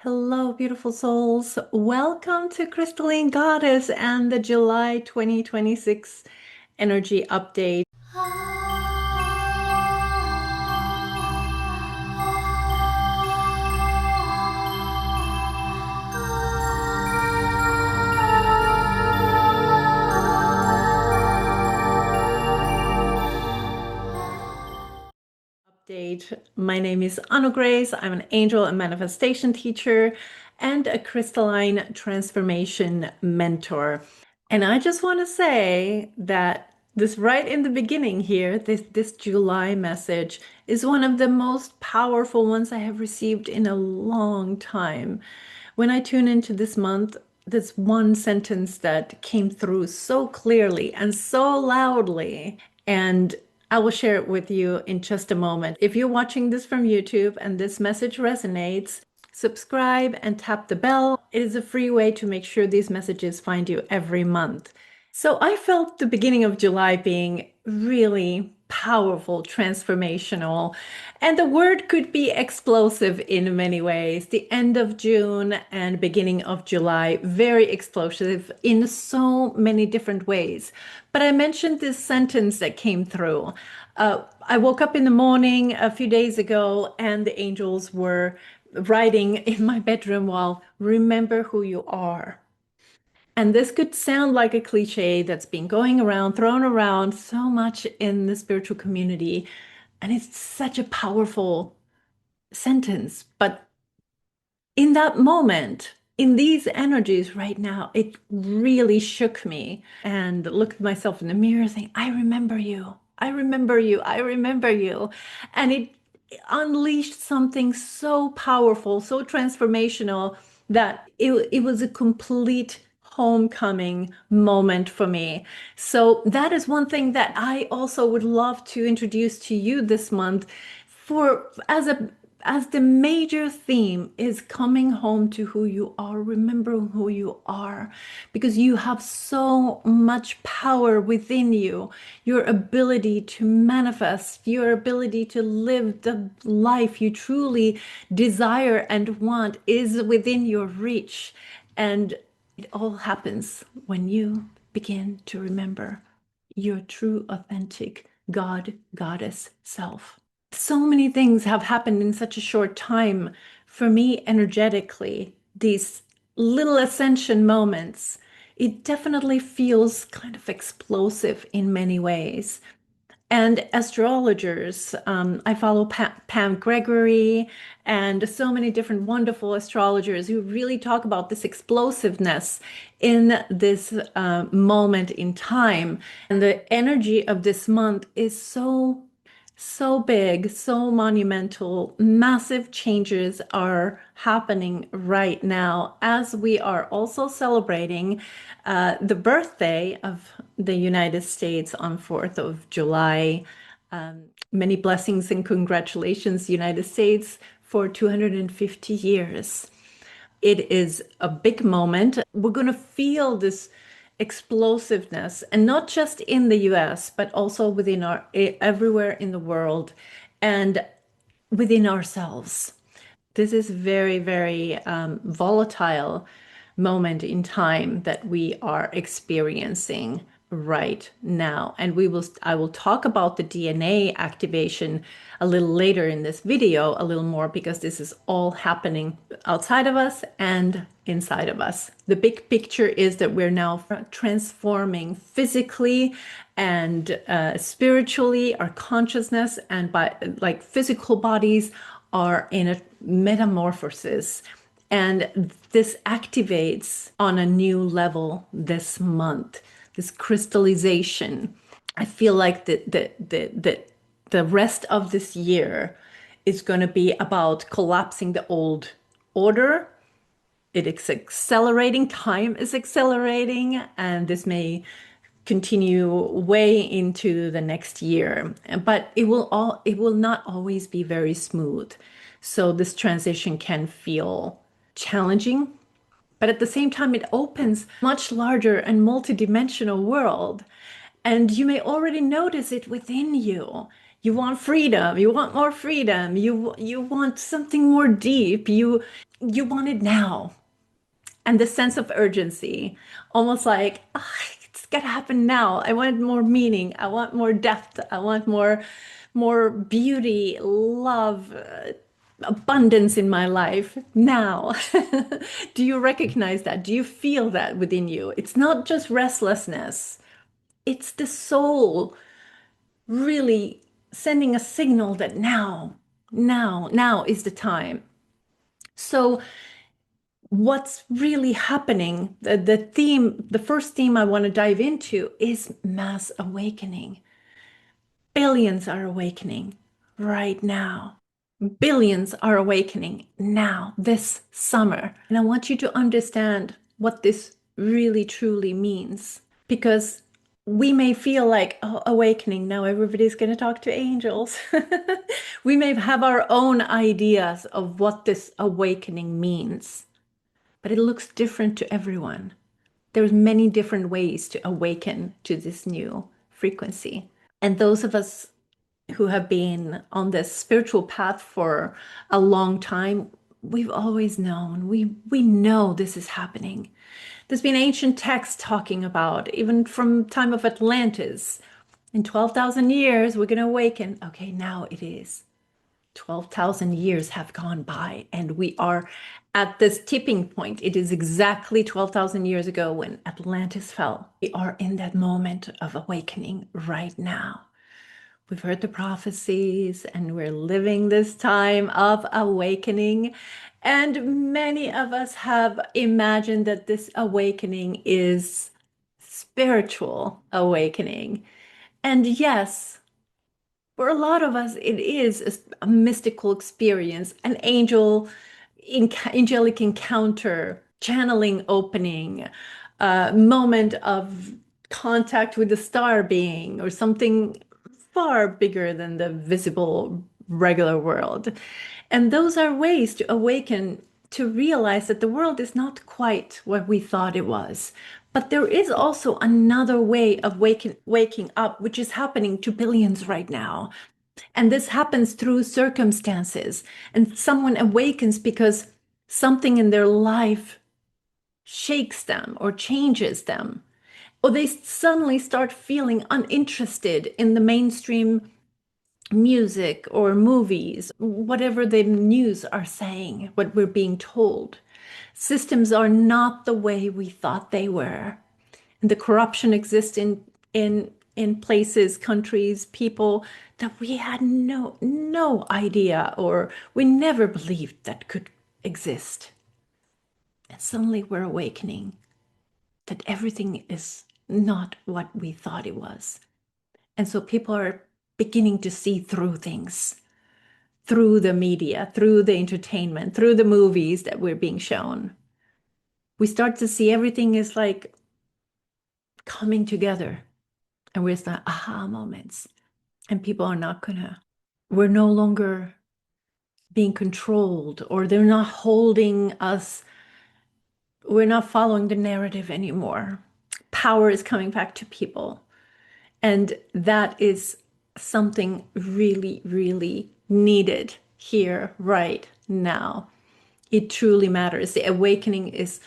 Hello, beautiful souls. Welcome to Crystalline Goddess and the July 2026 energy update. My name is Anu Grace. I'm an angel and manifestation teacher and a crystalline transformation mentor. And I just want to say that this right in the beginning here, this July message is one of the most powerful ones I have received in a long time. When I tune into this month, this one sentence that came through so clearly and so loudly, and I will share it with you in just a moment. If you're watching this from YouTube and this message resonates, subscribe and tap the bell. It is a free way to make sure these messages find you every month. So I felt the beginning of July being really powerful, transformational, and the word could be explosive in many ways. The end of June and beginning of July, very explosive in so many different ways. But I mentioned this sentence that came through. I woke up in the morning a few days ago and the angels were writing in my bedroom wall, remember who you are. And this could sound like a cliche that's been going around, thrown around so much in the spiritual community. And it's such a powerful sentence. But in that moment, in these energies right now, it really shook me and looked at myself in the mirror saying, I remember you. I remember you. I remember you. And it unleashed something so powerful, so transformational that it was a complete homecoming moment for me. So that is one thing that I also would love to introduce to you this month for as the major theme is coming home to who you are, remembering who you are, because you have so much power within you. Your ability to manifest, your ability to live the life you truly desire and want is within your reach. And it all happens when you begin to remember your true, authentic God, Goddess self. So many things have happened in such a short time for me energetically, these little ascension moments. It definitely feels kind of explosive in many ways. And astrologers, I follow Pam Gregory and so many different wonderful astrologers who really talk about this explosiveness in this moment in time. And the energy of this month is so big, so monumental. Massive changes are happening right now as we are also celebrating the birthday of the United States on 4th of July. Many blessings and congratulations, United States, for 250 years. It is a big moment. We're going to feel this explosiveness, and not just in the US, but also within everywhere in the world and within ourselves. This is very, very volatile moment in time that we are experiencing right now. And I will talk about the DNA activation a little later in this video, a little more, because this is all happening outside of us and inside of us. The big picture is that we're now transforming physically and spiritually, our consciousness and by like physical bodies are in a metamorphosis. And this activates on a new level this month, this crystallization. I feel like the rest of this year is going to be about collapsing the old order. It is accelerating, time is accelerating, and this may continue way into the next year. But it will not always be very smooth. So this transition can feel challenging, but at the same time, it opens much larger and multidimensional world. And you may already notice it within you. You want freedom. You want more freedom. You want something more deep. you want it now. And the sense of urgency, almost like, "Ah, it's gotta happen now. I want more meaning. I want more depth. I want more beauty, love, abundance in my life now." Do you recognize that? Do you feel that within you? It's not just restlessness, it's the soul really sending a signal that now is the time. So what's really happening, the first theme I want to dive into is mass awakening. Billions are awakening right now. Billions are awakening now, this summer. And I want you to understand what this really truly means. Because we may feel like, oh, awakening, now everybody's going to talk to angels. We may have our own ideas of what this awakening means, but it looks different to everyone. There's many different ways to awaken to this new frequency. And those of us who have been on this spiritual path for a long time, we've always known, we know this is happening. There's been ancient texts talking about, even from time of Atlantis, in 12,000 years, we're going to awaken. Okay, now it is. 12,000 years have gone by, and we are at this tipping point. It is exactly 12,000 years ago when Atlantis fell. We are in that moment of awakening right now. We've heard the prophecies, and we're living this time of awakening. And many of us have imagined that this awakening is spiritual awakening. And yes, for a lot of us, it is a mystical experience, an angelic encounter, channeling opening, a moment of contact with the star being or something far bigger than the visible regular world. And those are ways to awaken, to realize that the world is not quite what we thought it was. But there is also another way of waking up, which is happening to billions right now. And this happens through circumstances. And someone awakens because something in their life shakes them or changes them. Or they suddenly start feeling uninterested in the mainstream music or movies, whatever the news are saying, what we're being told. Systems are not the way we thought they were. And the corruption exists in places, countries, people that we had no idea or we never believed that could exist. And suddenly we're awakening that everything is not what we thought it was. And so people are beginning to see through things, through the media, through the entertainment, through the movies that we're being shown. We start to see everything is like coming together, and we're like aha moments. And people are not gonna, we're no longer being controlled, or they're not holding us, we're not following the narrative anymore. Power is coming back to people. And that is something really, really needed here, right now. It truly matters. The awakening is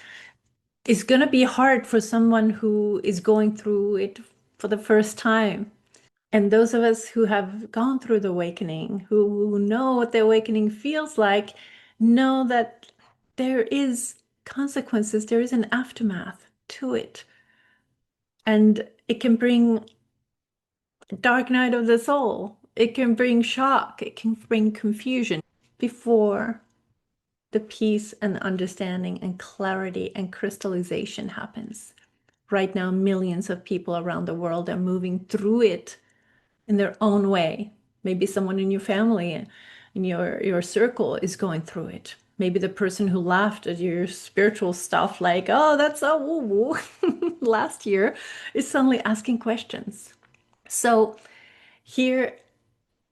going to be hard for someone who is going through it for the first time. And those of us who have gone through the awakening, who know what the awakening feels like, know that there is consequences, there is an aftermath to it. And it can bring dark night of the soul. It can bring shock. It can bring confusion before the peace and understanding and clarity and crystallization happens. Right now, millions of people around the world are moving through it in their own way. Maybe someone in your family, in your circle is going through it. Maybe the person who laughed at your spiritual stuff, like, oh, that's so woo-woo last year, is suddenly asking questions. So here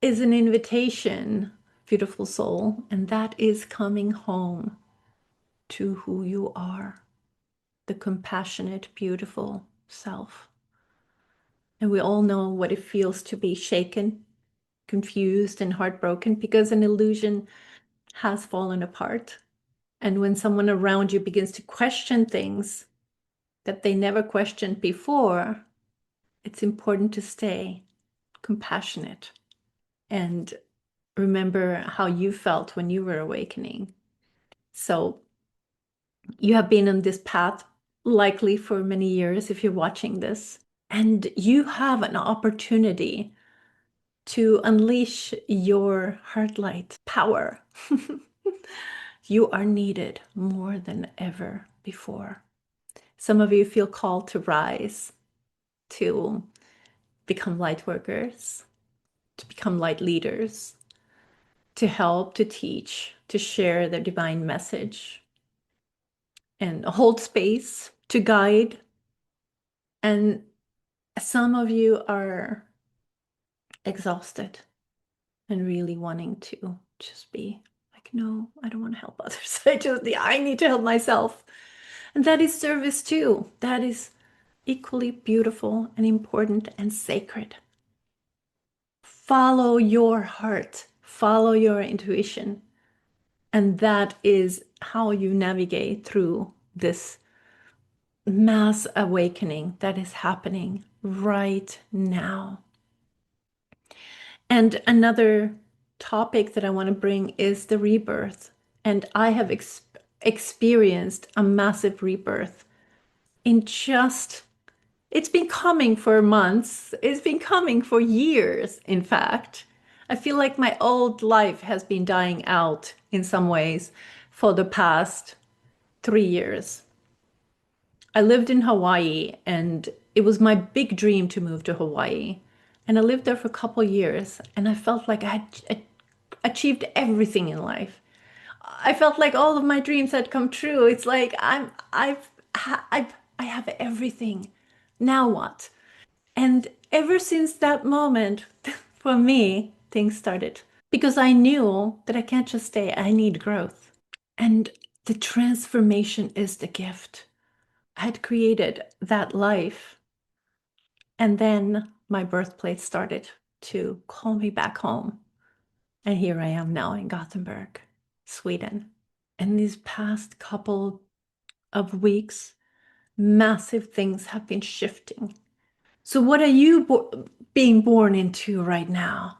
is an invitation, beautiful soul, and that is coming home to who you are, the compassionate, beautiful self. And we all know what it feels to be shaken, confused, and heartbroken because an illusion has fallen apart. And when someone around you begins to question things that they never questioned before, it's important to stay compassionate and remember how you felt when you were awakening. So you have been on this path likely for many years if you're watching this, and you have an opportunity to unleash your heart light power. You are needed more than ever before. Some of you feel called to rise, to become light workers, to become light leaders, to help, to teach, to share their divine message, and hold space, to guide. And some of you are exhausted and really wanting to just be like, no, I don't want to help others. I need to help myself. And that is service too. That is equally beautiful and important and sacred. Follow your heart, follow your intuition. And that is how you navigate through this mass awakening that is happening right now. And another topic that I want to bring is the rebirth. And I have experienced a massive rebirth in just, it's been coming for months. It's been coming for years, in fact. I feel like my old life has been dying out in some ways for the past 3 years. I lived in Hawaii, and it was my big dream to move to Hawaii. And I lived there for a couple years, and I felt like I had achieved everything in life. I felt like all of my dreams had come true. It's like I have everything. Now what? And ever since that moment, for me, things started because I knew that I can't just stay. I need growth. And the transformation is the gift. I had created that life. And then my birthplace started to call me back home. And here I am now in Gothenburg, Sweden. And these past couple of weeks, massive things have been shifting. So, what are you being born into right now?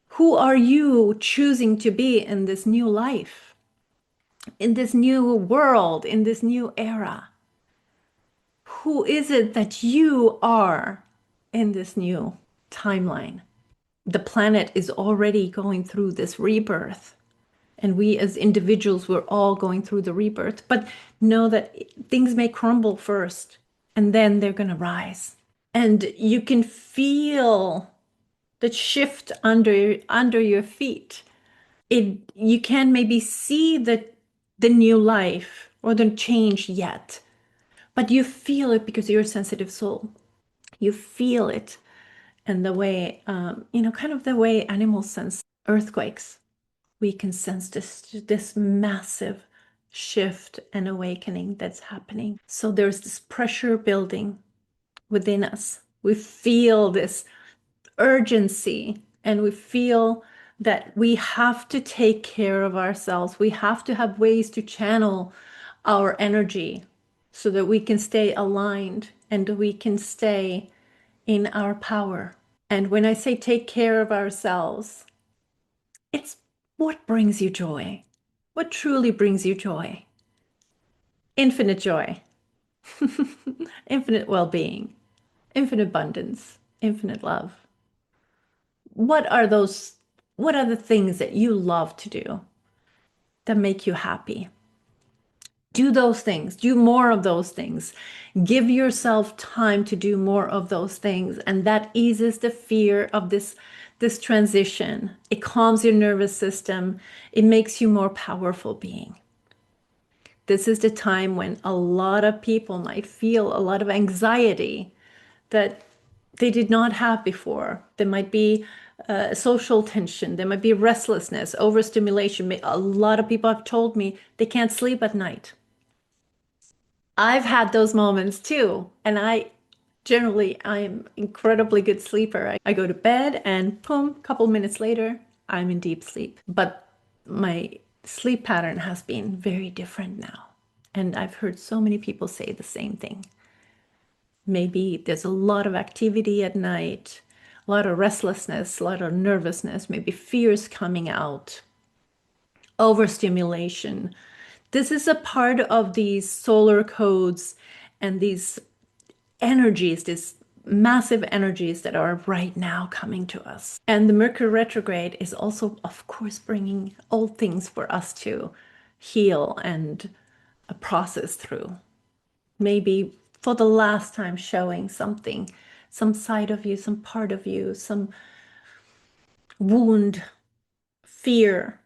Who are you choosing to be in this new life, in this new world, in this new era? Who is it that you are in this new timeline? The planet is already going through this rebirth. And we as individuals, we're all going through the rebirth. But know that things may crumble first, and then they're going to rise. And you can feel the shift under your feet. You can maybe see the new life or the change yet, but you feel it because you're a sensitive soul. You feel it, and the way kind of the way animals sense earthquakes. We can sense this massive shift and awakening that's happening. So there's this pressure building within us. We feel this urgency, and we feel that we have to take care of ourselves. We have to have ways to channel our energy so that we can stay aligned and we can stay in our power. And when I say take care of ourselves, it's what brings you joy. What truly brings you joy? Infinite joy, infinite well being, infinite abundance, infinite love. What are those? What are the things that you love to do that make you happy? Do those things, do more of those things. Give yourself time to do more of those things. And that eases the fear of this transition. It calms your nervous system. It makes you more powerful being. This is the time when a lot of people might feel a lot of anxiety that they did not have before. There might be social tension. There might be restlessness, overstimulation. A lot of people have told me they can't sleep at night. I've had those moments too. And I'm incredibly good sleeper. I go to bed and boom, a couple minutes later, I'm in deep sleep. But my sleep pattern has been very different now. And I've heard so many people say the same thing. Maybe there's a lot of activity at night, a lot of restlessness, a lot of nervousness, maybe fears coming out, overstimulation. This is a part of these solar codes and these energies, these massive energies that are right now coming to us. And the Mercury retrograde is also, of course, bringing old things for us to heal and process through. Maybe for the last time showing something, some side of you, some part of you, some wound, fear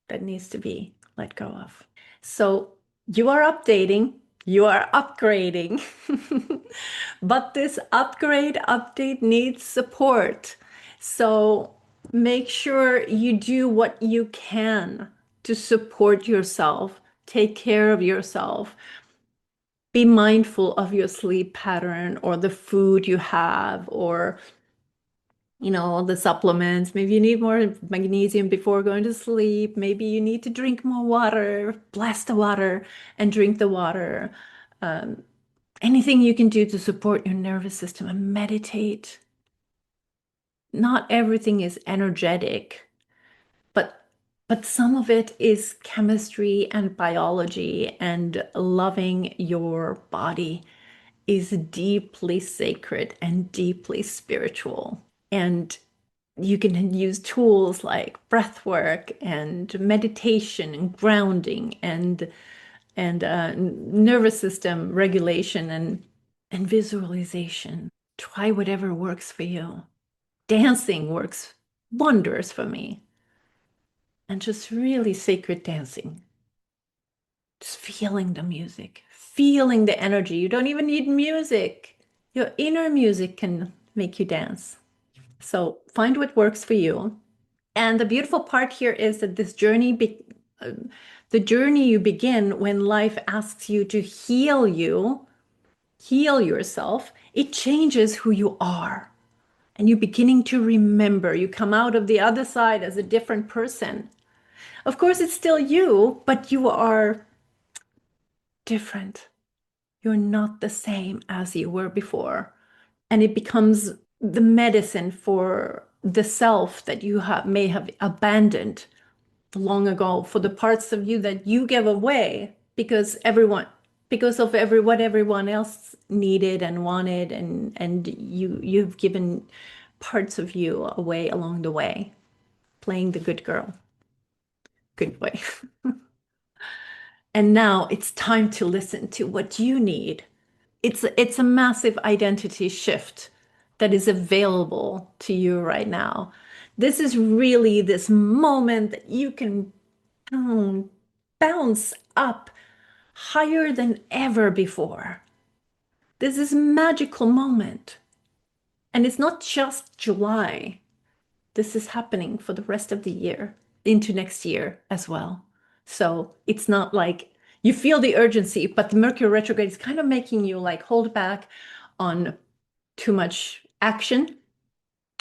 that needs to be let go of. So you are updating, you are upgrading, but this update needs support. So make sure you do what you can to support yourself, take care of yourself, be mindful of your sleep pattern or the food you have, or the supplements. Maybe you need more magnesium before going to sleep. Maybe you need to drink more water. Bless the water and drink the water. Anything you can do to support your nervous system, and meditate. Not everything is energetic, but some of it is chemistry and biology, and loving your body is deeply sacred and deeply spiritual. And you can use tools like breath work and meditation and grounding and nervous system regulation and visualization. Try whatever works for you. Dancing works wonders for me. And just really sacred dancing. Just feeling the music, feeling the energy. You don't even need music. Your inner music can make you dance. So find what works for you. And the beautiful part here is that uh, the journey you begin when life asks you to heal yourself, it changes who you are. And you're beginning to remember. You come out of the other side as a different person. Of course, it's still you, but you are different. You're not the same as you were before. And it becomes the medicine for the self that you may have abandoned long ago, for the parts of you that you gave away because of what everyone else needed and wanted, and you've given parts of you away along the way, playing the good girl, good boy. And now it's time to listen to what you need. It's a massive identity shift that is available to you right now. This is really this moment that you can bounce up higher than ever before. This is a magical moment. And it's not just July. This is happening for the rest of the year, into next year as well. So it's not like you feel the urgency, but the Mercury retrograde is kind of making you like hold back on too much action.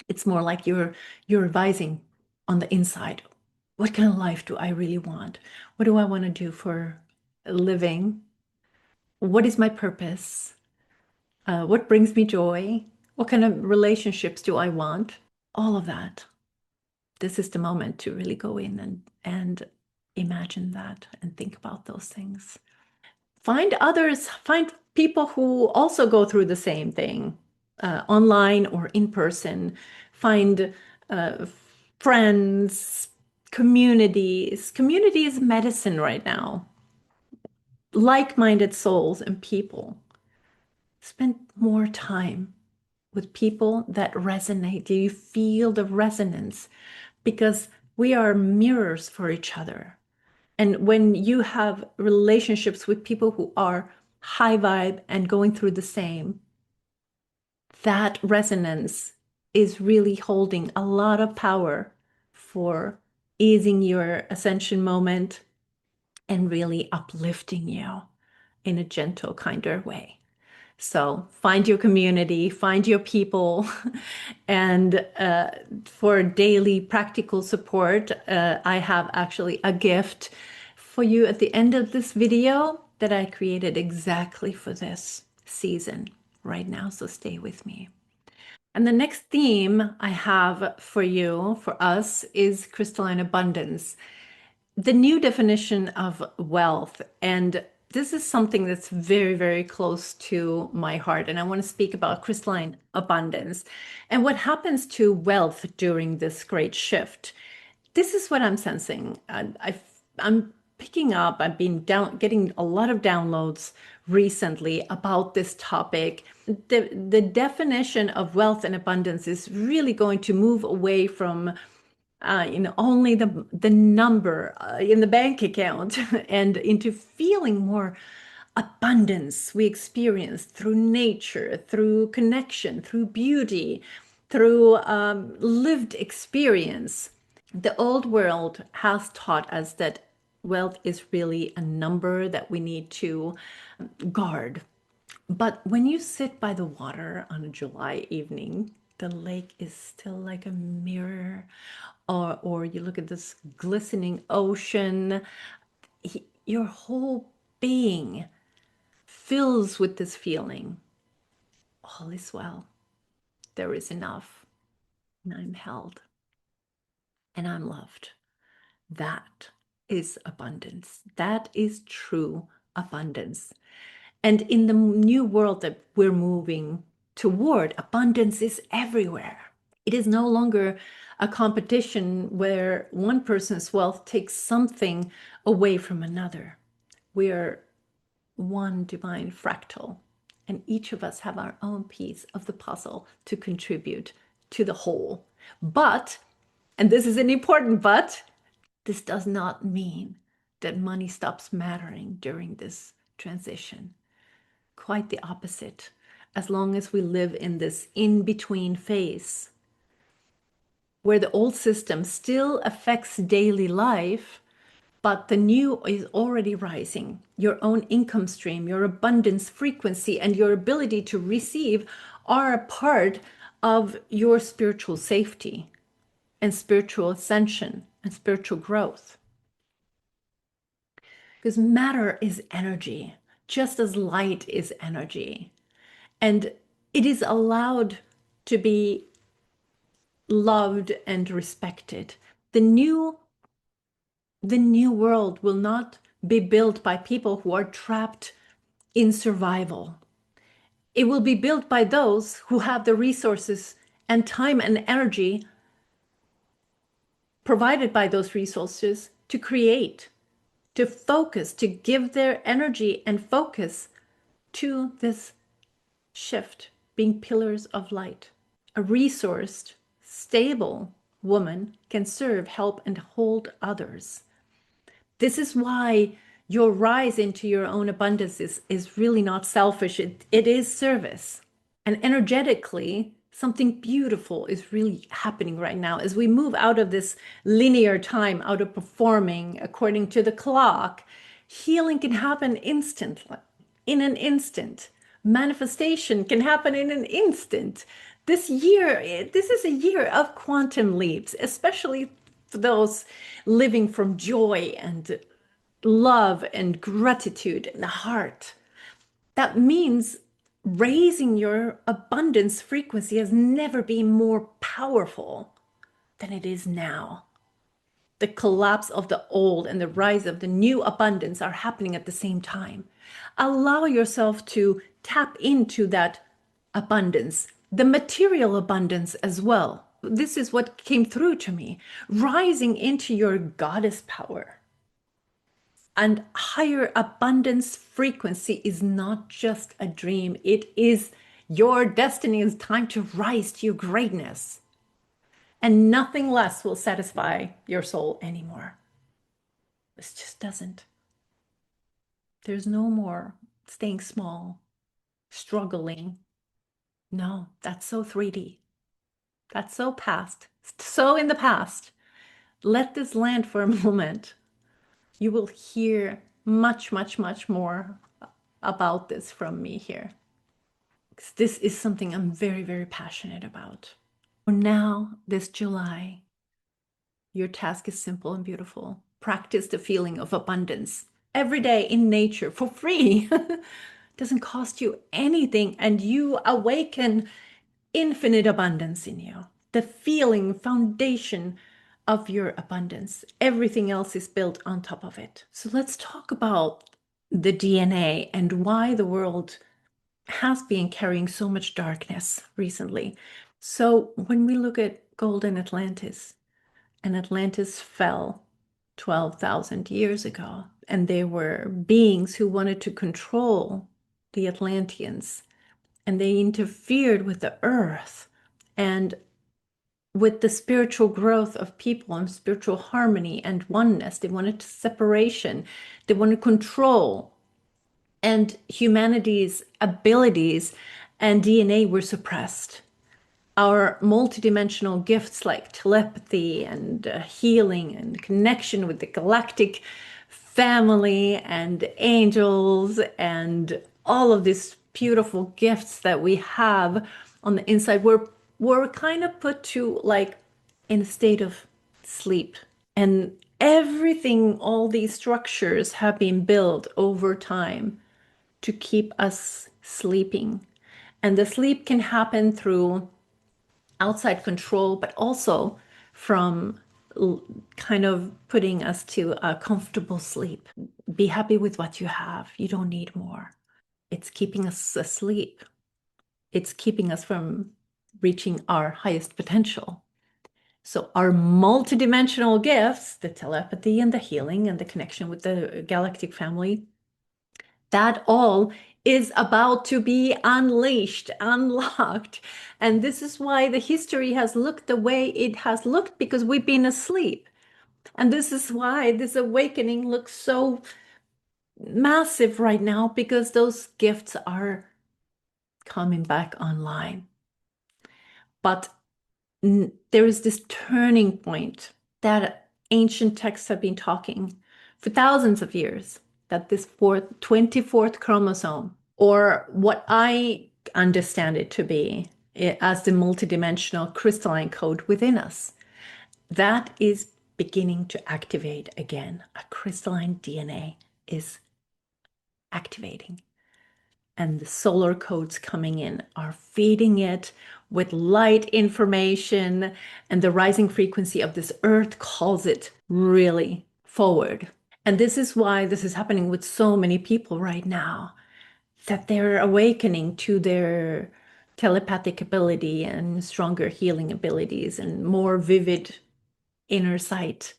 It's more like you're revising on the inside. What kind of life do I really want? What do I want to do for a living? What is my purpose? What brings me joy? What kind of relationships do I want? All of that. This is the moment to really go in and imagine that and think about those things. Find others, find people who also go through the same thing, online or in person. Find uh, friends, communities. Community is medicine right now. Like-minded souls and people. Spend more time with people that resonate. Do you feel the resonance? Because we are mirrors for each other. And when you have relationships with people who are high vibe and going through the same, that resonance is really holding a lot of power for easing your ascension moment and really uplifting you in a gentle, kinder way. So find your community, find your people, and for daily practical support, I have actually a gift for you at the end of this video that I created exactly for this season right now. So stay with me. And the next theme I have for you, for us, is crystalline abundance, the new definition of wealth. And this is something that's very, very close to my heart. And I want to speak about crystalline abundance and what happens to wealth during this great shift. This is what I'm sensing. I'm picking up, I've been getting a lot of downloads recently about this topic. The definition of wealth and abundance is really going to move away from only the number in the bank account and into feeling more abundance we experience through nature, through connection, through beauty, through lived experience. The old world has taught us that wealth is really a number that we need to guard. But when you sit by the water on a July evening, the lake is still like a mirror, or you look at this glistening ocean, your whole being fills with this feeling. All is well. There is enough. And I'm held. And I'm loved. That is abundance. That is true abundance. And in the new world that we're moving toward, abundance is everywhere. It is no longer a competition where one person's wealth takes something away from another. We are one divine fractal, and each of us have our own piece of the puzzle to contribute to the whole. But, and this is an important but, this does not mean that money stops mattering during this transition. Quite the opposite. As long as we live in this in-between phase, where the old system still affects daily life, but the new is already rising. Your own income stream, your abundance frequency, and your ability to receive are a part of your spiritual safety and spiritual ascension and spiritual growth. Because matter is energy, just as light is energy. And it is allowed to be loved and respected. The new world will not be built by people who are trapped in survival. It will be built by those who have the resources and time and energy provided by those resources to create, to focus, to give their energy and focus to this shift, being pillars of light. A resourced, stable woman can serve, help, and hold others. This is why your rise into your own abundance is really not selfish. It is service. And energetically, something beautiful is really happening right now as we move out of this linear time, out of performing according to the clock. Healing can happen instantly, in an instant. Manifestation can happen in an instant. This is a year of quantum leaps, especially for those living from joy and love and gratitude in the heart. That means raising your abundance frequency has never been more powerful than it is now. The collapse of the old and the rise of the new abundance are happening at the same time. Allow yourself to tap into that abundance, the material abundance as well. This is what came through to me. Rising into your goddess power and higher abundance frequency is not just a dream. It is your destiny. It's time to rise to your greatness. And nothing less will satisfy your soul anymore. This just doesn't. There's no more staying small, struggling. No, that's so 3D. That's so past. So in the past. Let this land for a moment. You will hear much, much, much more about this from me here. 'Cause this is something I'm very, very passionate about. For now, this July, your task is simple and beautiful. Practice the feeling of abundance every day in nature for free. Doesn't cost you anything, and you awaken infinite abundance in you. The feeling foundation of your abundance. Everything else is built on top of it. So let's talk about the DNA and why the world has been carrying so much darkness recently. So when we look at Golden Atlantis, and Atlantis fell 12,000 years ago, and there were beings who wanted to control the Atlanteans, and they interfered with the earth and with the spiritual growth of people and spiritual harmony and oneness. They wanted separation, they wanted control, and humanity's abilities and DNA were suppressed. Our multidimensional gifts like telepathy and healing and connection with the galactic family and angels and all of these beautiful gifts that we have on the inside were kind of put to like in a state of sleep. And everything, all these structures have been built over time to keep us sleeping. And the sleep can happen through outside control, but also from kind of putting us to a comfortable sleep. Be happy with what you have. You don't need more. It's keeping us asleep. It's keeping us from reaching our highest potential. So our multidimensional gifts, the telepathy and the healing and the connection with the galactic family, that all is about to be unleashed, unlocked. And this is why the history has looked the way it has looked, because we've been asleep. And this is why this awakening looks so massive right now, because those gifts are coming back online. But there is this turning point that ancient texts have been talking for thousands of years, that this 24th chromosome, or what I understand it to be as the multidimensional crystalline code within us, that is beginning to activate again. A crystalline DNA is activating. And the solar codes coming in are feeding it with light information, and the rising frequency of this earth calls it really forward. And this is why this is happening with so many people right now, that they're awakening to their telepathic ability and stronger healing abilities and more vivid inner sight.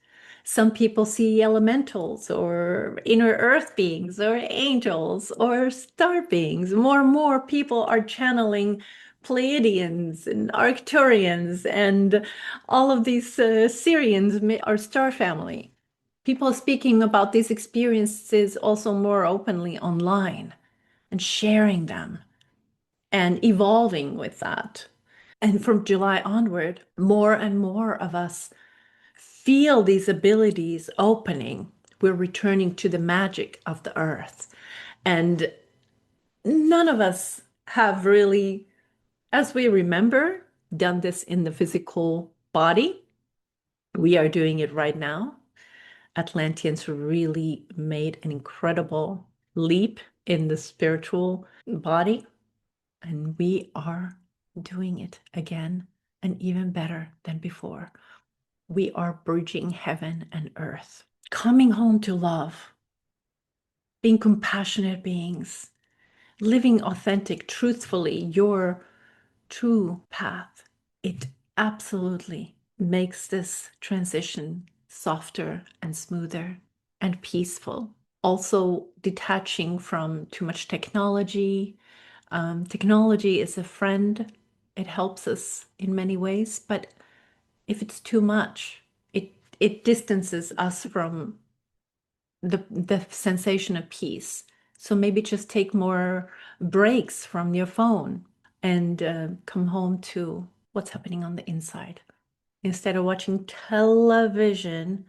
Some people see elementals or inner earth beings or angels or star beings. More and more people are channeling Pleiadians and Arcturians and all of these Syrians are star family. People speaking about these experiences also more openly online and sharing them and evolving with that. And from July onward, more and more of us feel these abilities opening. We're returning to the magic of the earth. And none of us have really, as we remember, done this in the physical body. We are doing it right now. Atlanteans really made an incredible leap in the spiritual body, and we are doing it again and even better than before. We are bridging heaven and earth, coming home to love, being compassionate beings, living authentic, truthfully, your true path. It absolutely makes this transition softer and smoother and peaceful. Also, detaching from too much technology. Technology is a friend. It helps us in many ways, but if it's too much, it distances us from the sensation of peace. So maybe just take more breaks from your phone and come home to what's happening on the inside. Instead of watching television,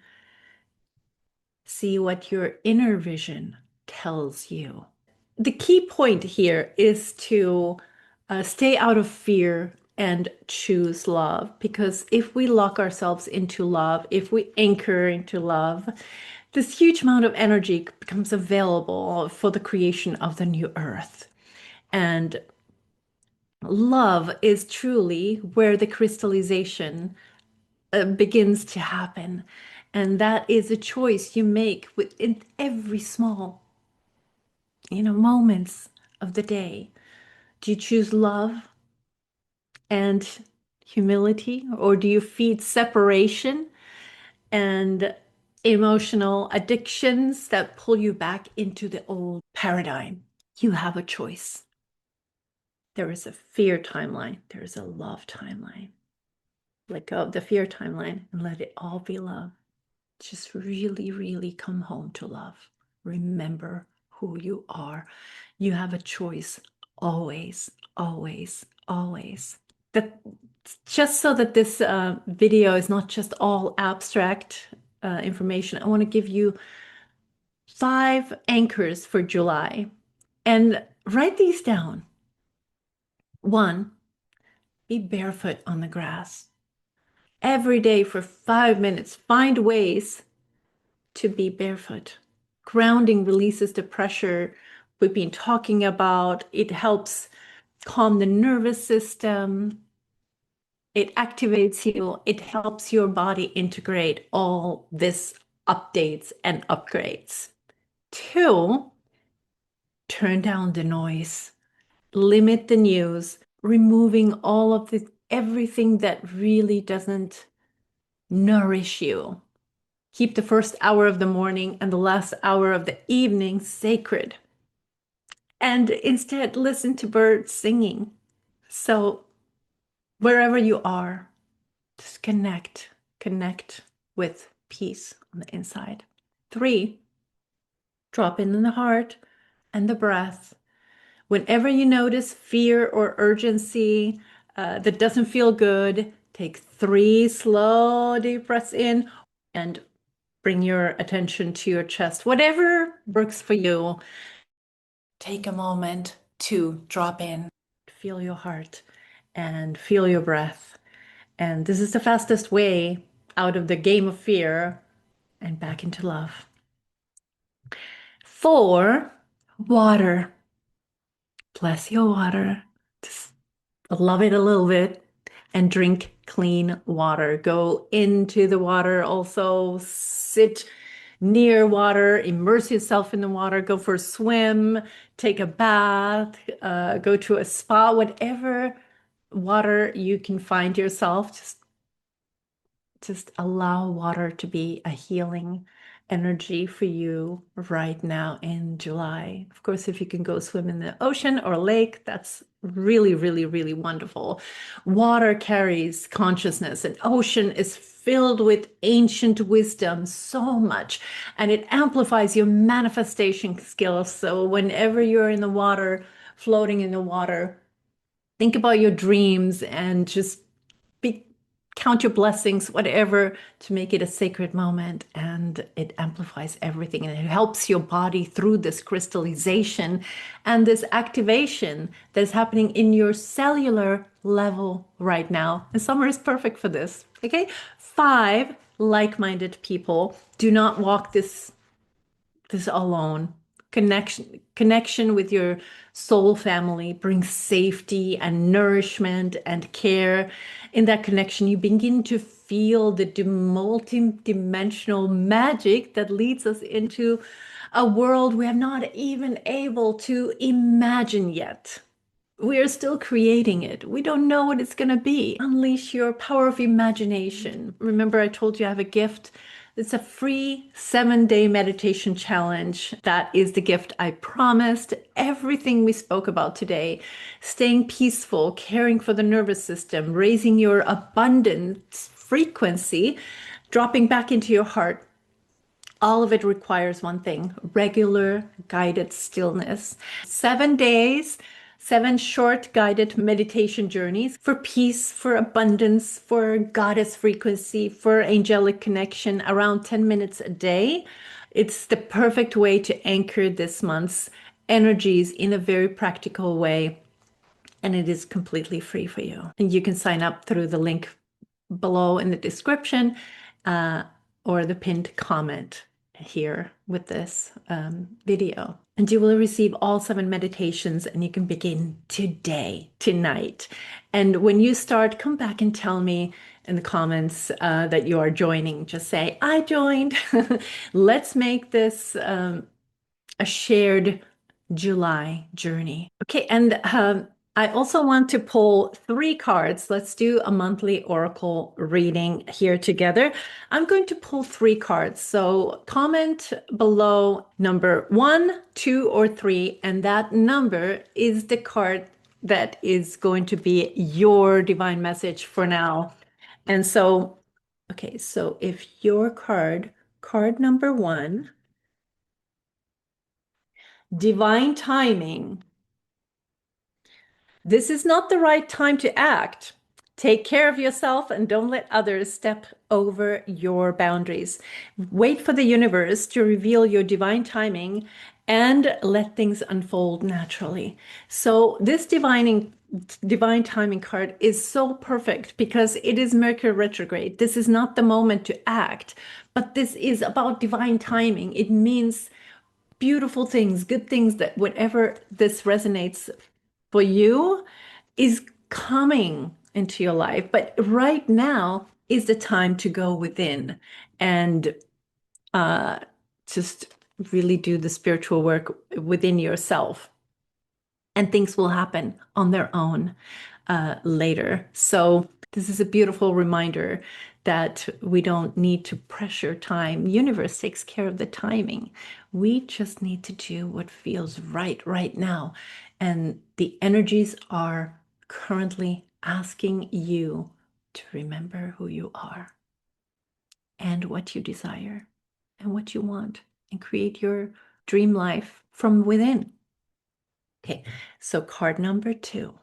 see what your inner vision tells you. The key point here is to Stay out of fear and choose love. Because if we lock ourselves into love, if we anchor into love, this huge amount of energy becomes available for the creation of the new earth. And love is truly where the crystallization begins to happen. And that is a choice you make within every small, moments of the day. Do you choose love and humility, or do you feed separation and emotional addictions that pull you back into the old paradigm? You have a choice. There is a fear timeline, there is a love timeline. Let go of the fear timeline and let it all be love. Just really, really come home to love. Remember who you are. You have a choice always, always, always. That just so that this video is not just all abstract information, I want to give you 5 anchors for July and write these down. 1, be barefoot on the grass. Every day for 5 minutes, find ways to be barefoot. Grounding releases the pressure we've been talking about. It helps calm the nervous system. It activates you. It helps your body integrate all this updates and upgrades. 2, turn down the noise. Limit the news, removing all of the everything that really doesn't nourish you. Keep the first hour of the morning and the last hour of the evening sacred. And instead, listen to birds singing. So, wherever you are, just connect with peace on the inside. 3, drop in the heart and the breath. Whenever you notice fear or urgency that doesn't feel good, take 3 slow, deep breaths in and bring your attention to your chest. Whatever works for you, take a moment to drop in, feel your heart, and feel your breath. And this is the fastest way out of the game of fear and back into love. 4, water. Bless your water. Just love it a little bit and drink clean water. Go into the water, also sit near water, immerse yourself in the water, go for a swim, take a bath, go to a spa, whatever water you can find yourself. Just allow water to be a healing energy for you right now in July. Of course, if you can go swim in the ocean or lake, that's really, really, really wonderful. Water carries consciousness. An ocean is filled with ancient wisdom so much, and it amplifies your manifestation skills. So whenever you're in the water, floating in the water, think about your dreams and just be count your blessings, whatever, to make it a sacred moment. And it amplifies everything. And it helps your body through this crystallization and this activation that's happening in your cellular level right now. And summer is perfect for this. Okay. 5, like-minded people. Do not walk this alone. Connection with your soul family brings safety and nourishment and care. In that connection, you begin to feel the multi-dimensional magic that leads us into a world we have not even able to imagine yet. We are still creating it. We don't know what it's going to be. Unleash your power of imagination. Remember, I told you I have a gift. It's a free 7-day meditation challenge. That is the gift I promised. Everything we spoke about today, staying peaceful, caring for the nervous system, raising your abundance frequency, dropping back into your heart. All of it requires one thing: regular guided stillness. 7 days, 7 short guided meditation journeys for peace, for abundance, for goddess frequency, for angelic connection, around 10 minutes a day. It's the perfect way to anchor this month's energies in a very practical way. and it is completely free for you. And you can sign up through the link below in the description uh, or the pinned comment here with this video. And you will receive all 7 meditations, and you can begin today, tonight. And when you start, come back and tell me in the comments that you are joining. Just say, I joined. Let's make this a shared July journey. Okay, and I also want to pull 3 cards. Let's do a monthly oracle reading here together. I'm going to pull 3 cards. So comment below number 1, 2, or 3, and that number is the card that is going to be your divine message for now. And so, okay, so if your card number 1, divine timing. This is not the right time to act. Take care of yourself and don't let others step over your boundaries. Wait for the universe to reveal your divine timing and let things unfold naturally. So this divine timing card is so perfect because it is Mercury retrograde. This is not the moment to act, but this is about divine timing. It means beautiful things, good things, that whatever this resonates for you is coming into your life. But right now is the time to go within and uh, just really do the spiritual work within yourself. And things will happen on their own later. So this is a beautiful reminder that we don't need to pressure time. Universe takes care of the timing. We just need to do what feels right now. And the energies are currently asking you to remember who you are and what you desire and what you want, and create your dream life from within. Okay, so card number 2.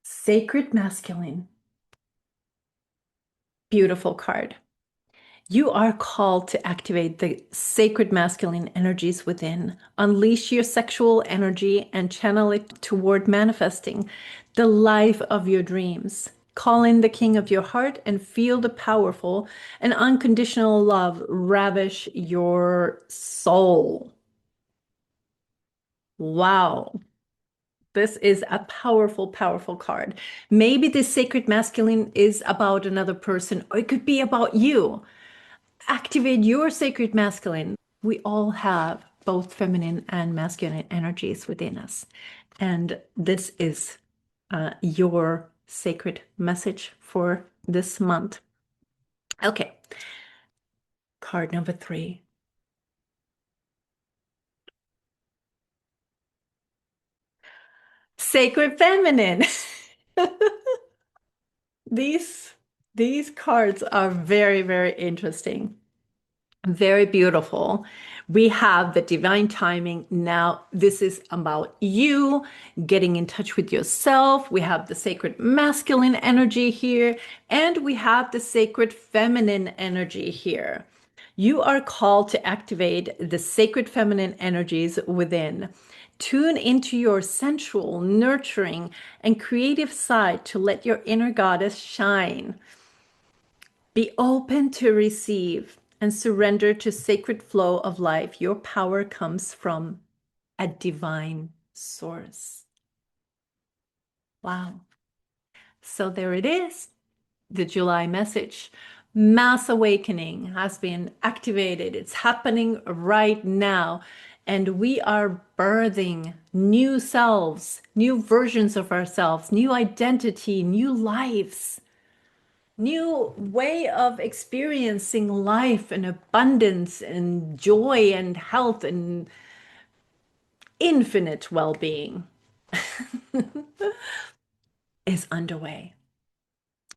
Sacred Masculine. Beautiful card. You are called to activate the sacred masculine energies within. Unleash your sexual energy and channel it toward manifesting the life of your dreams. Call in the king of your heart and feel the powerful and unconditional love ravish your soul. Wow. This is a powerful, powerful card. Maybe this sacred masculine is about another person, or it could be about you. Activate your sacred masculine. We all have both feminine and masculine energies within us. And this is your sacred message for this month. Okay. Card number 3. Sacred feminine. These these cards are very, very interesting. Very beautiful. We have the divine timing. Now, this is about you getting in touch with yourself. We have the sacred masculine energy here, and we have the sacred feminine energy here. You are called to activate the sacred feminine energies within. Tune into your sensual, nurturing, and creative side to let your inner goddess shine. Be open to receive and surrender to sacred flow of life. Your power comes from a divine source. Wow. So there it is, the July message. Mass awakening has been activated. It's happening right now. And we are birthing new selves, new versions of ourselves, new identity, new lives. New way of experiencing life and abundance and joy and health and infinite well-being is underway.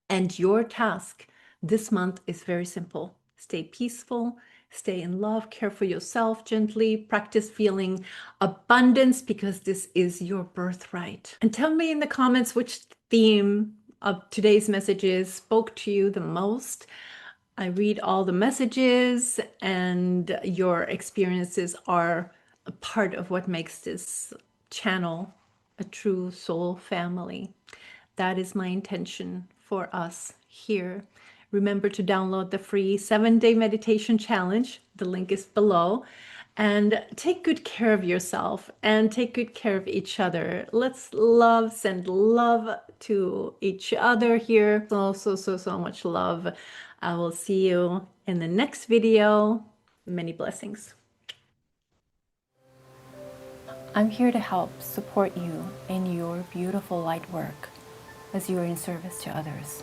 And your task this month is very simple. Stay peaceful, stay in love, care for yourself gently, practice feeling abundance because this is your birthright. And tell me in the comments which theme of today's messages spoke to you the most. I read all the messages, and your experiences are a part of what makes this channel a true soul family. That is my intention for us here. Remember to download the free 7-day meditation challenge. The link is below. And take good care of yourself and take good care of each other. Let's send love to each other here. So much love. I will see you in the next video. Many blessings. I'm here to help support you in your beautiful light work as you are in service to others.